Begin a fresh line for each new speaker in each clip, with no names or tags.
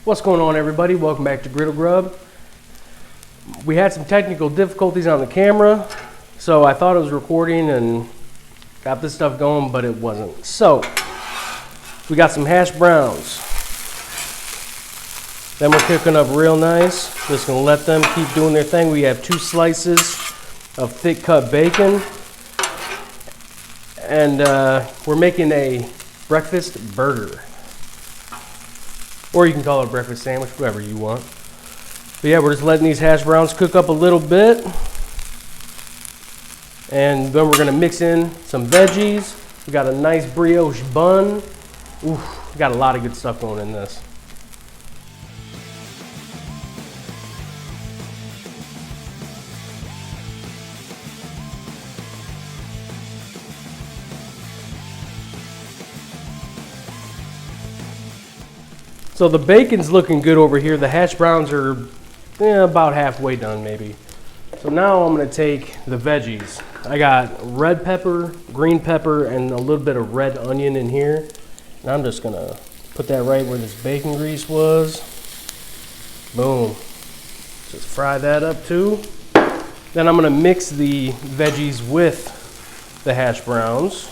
What's going on, everybody? Welcome back to Griddle Grub. We had some technical difficulties on the camera, so I thought it was recording and got this stuff going, but it wasn't. So we got some hash browns. Then we're cooking up real nice. Just gonna let them keep doing their thing. We have 2 slices of thick cut bacon, and we're making a breakfast burger. Or you can call it a breakfast sandwich, whatever you want. But yeah, we're just letting these hash browns cook up a little bit. And then we're gonna mix in some veggies. We got a nice brioche bun. Ooh, we got a lot of good stuff going in this. So the bacon's looking good over here. The hash browns are about halfway done maybe. So now I'm gonna take the veggies. I got red pepper, green pepper, and a little bit of red onion in here. And I'm just gonna put that right where this bacon grease was. Boom. Just fry that up too. Then I'm gonna mix the veggies with the hash browns.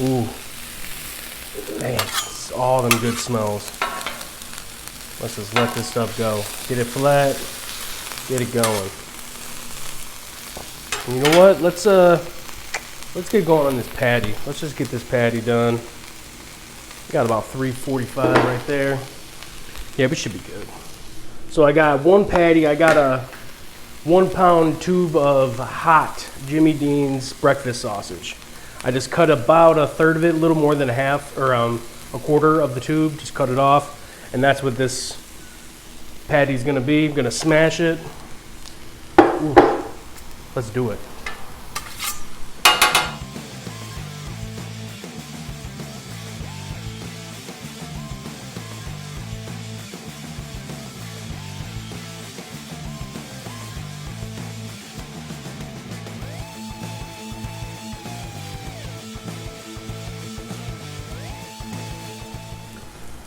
Ooh. Man, it's all them good smells. Let's just let this stuff go. Get it flat, get it going. And you know what? Let's get going on this patty. Let's just get this patty done. Got about 345 right there. Yeah, we should be good. So I got 1 patty. I got a 1-pound tube of hot Jimmy Dean's breakfast sausage. I just cut about 1/3 of it, a little more than a half, or 1/4 of the tube, just cut it off. And that's what this patty's gonna be. I'm gonna smash it. Ooh, let's do it.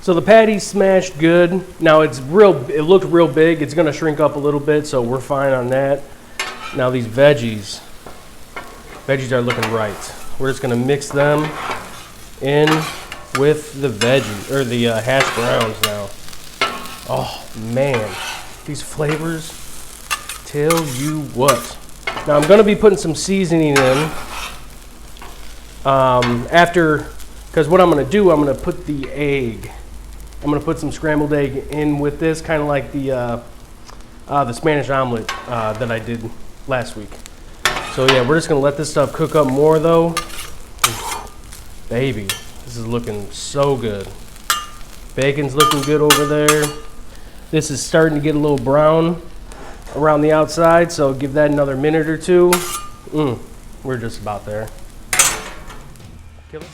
So the patty's smashed good. Now it looked real big. It's gonna shrink up a little bit, so we're fine on that. Now these veggies are looking right. We're just gonna mix them in with the veggie, or the hash browns now. Oh man, these flavors, tell you what. Now I'm gonna be putting some seasoning in because what I'm gonna do, I'm gonna put the egg. I'm gonna put some scrambled egg in with this, kind of like the Spanish omelet that I did last week. So yeah, we're just gonna let this stuff cook up more though. Ooh, baby, this is looking so good. Bacon's looking good over there. This is starting to get a little brown around the outside, so give that another minute or two. We're just about there. Kill it.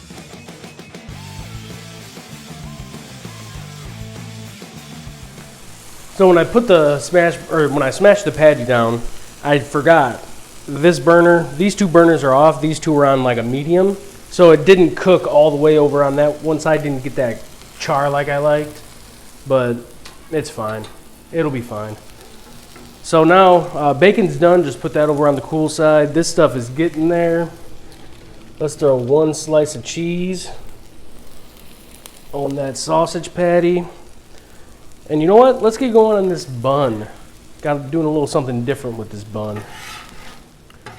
So when I put when I smashed the patty down, I forgot this burner. These 2 burners are off. These 2 are on like a medium, so it didn't cook all the way over on that one side. Didn't get that char like I liked, but it's fine. It'll be fine. So now bacon's done. Just put that over on the cool side. This stuff is getting there. Let's throw 1 slice of cheese on that sausage patty. And you know what? Let's get going on this bun. Doing a little something different with this bun.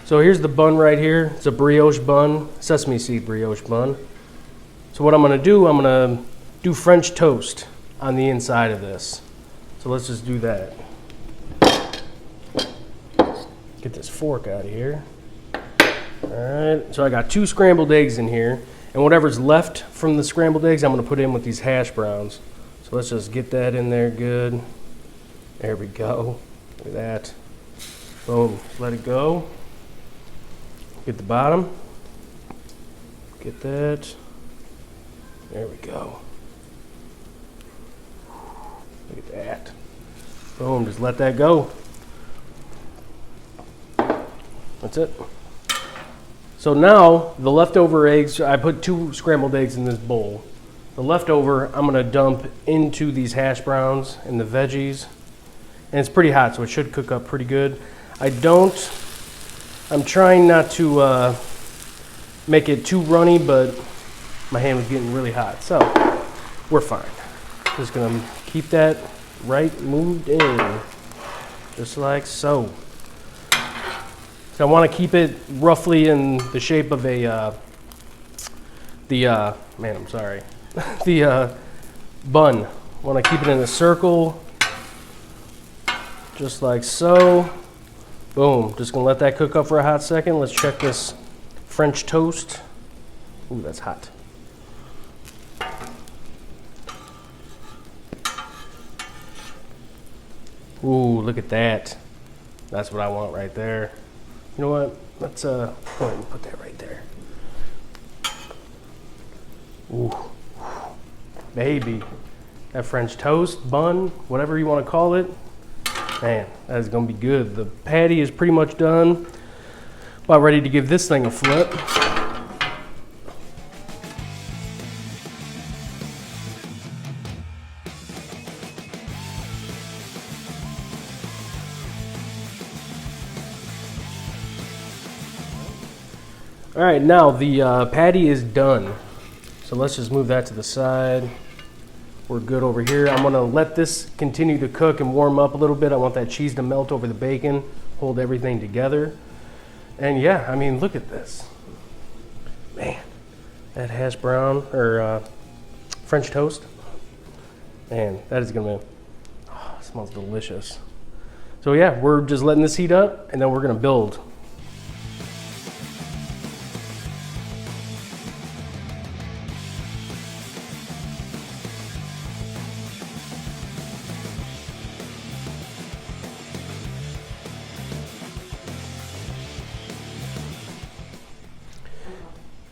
So here's the bun right here. It's a brioche bun, sesame seed brioche bun. So what I'm gonna do French toast on the inside of this. So let's just do that. Get this fork out of here. All right, so I got 2 scrambled eggs in here, and whatever's left from the scrambled eggs, I'm gonna put in with these hash browns. So let's just get that in there good. There we go. Look at that. Boom. Let it go. Get the bottom. Get that. There we go. Look at that. Boom. Just let that go. That's it. So now the leftover eggs, I put 2 scrambled eggs in this bowl. The leftover I'm gonna dump into these hash browns and the veggies. And it's pretty hot, so it should cook up pretty good. I'm trying not to make it too runny, but my hand was getting really hot, so we're fine. Just gonna keep that right moved in, just like so. So I want to keep it roughly in the shape of a the bun. I want to keep it in a circle, just like so. Boom. Just gonna let that cook up for a hot second. Let's check this French toast. Ooh, that's hot. Ooh, look at that. That's what I want right there. You know what? Let's go ahead and put that right there. Ooh, baby. That French toast, bun, whatever you want to call it. Man, that is gonna be good. The patty is pretty much done. About ready to give this thing a flip. All right, now the patty is done. So let's just move that to the side. We're good over here. I'm gonna let this continue to cook and warm up a little bit. I want that cheese to melt over the bacon, hold everything together. And yeah, I mean, look at this. Man, that hash brown or French toast. Man, that is gonna, oh, it smells delicious. So yeah, we're just letting this heat up and then we're gonna build.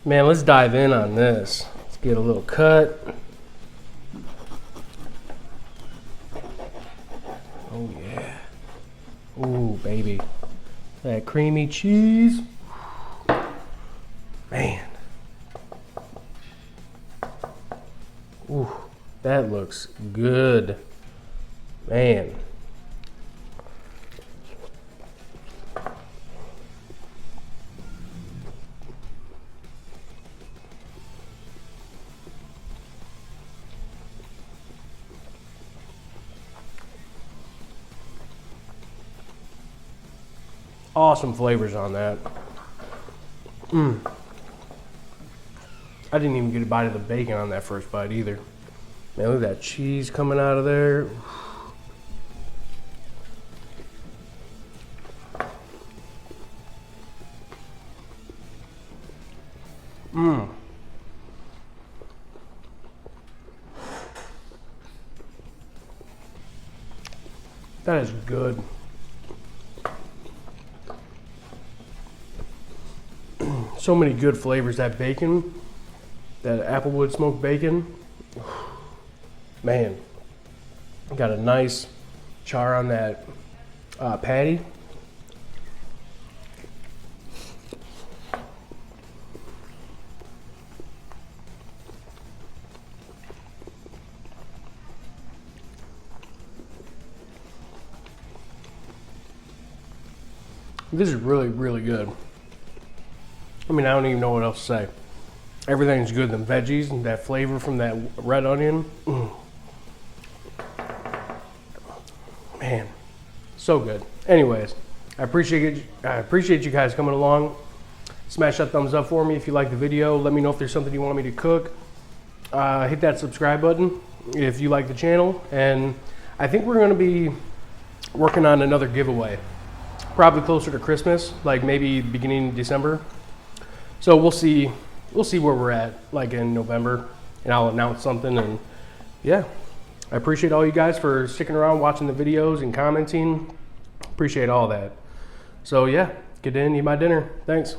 Man, let's dive in on this. Let's get a little cut. Oh yeah. Ooh, baby. That creamy cheese. Man. Ooh, that looks good. Man. Awesome flavors on that. I didn't even get a bite of the bacon on that first bite either. Man, look at that cheese coming out of there. That is good. So many good flavors. That bacon, that applewood smoked bacon, man, got a nice char on that patty. This is really, really good. I mean, I don't even know what else to say. Everything's good. The veggies and that flavor from that red onion. Man, so good. Anyways, I appreciate you guys coming along. Smash that thumbs up for me if you like the video. Let me know if there's something you want me to cook. Hit that subscribe button if you like the channel. And I think we're going to be working on another giveaway. Probably closer to Christmas, like maybe beginning of December. So we'll see where we're at, like in November, and I'll announce something. And yeah, I appreciate all you guys for sticking around, watching the videos and commenting. Appreciate all that. So yeah, get in, eat my dinner. Thanks.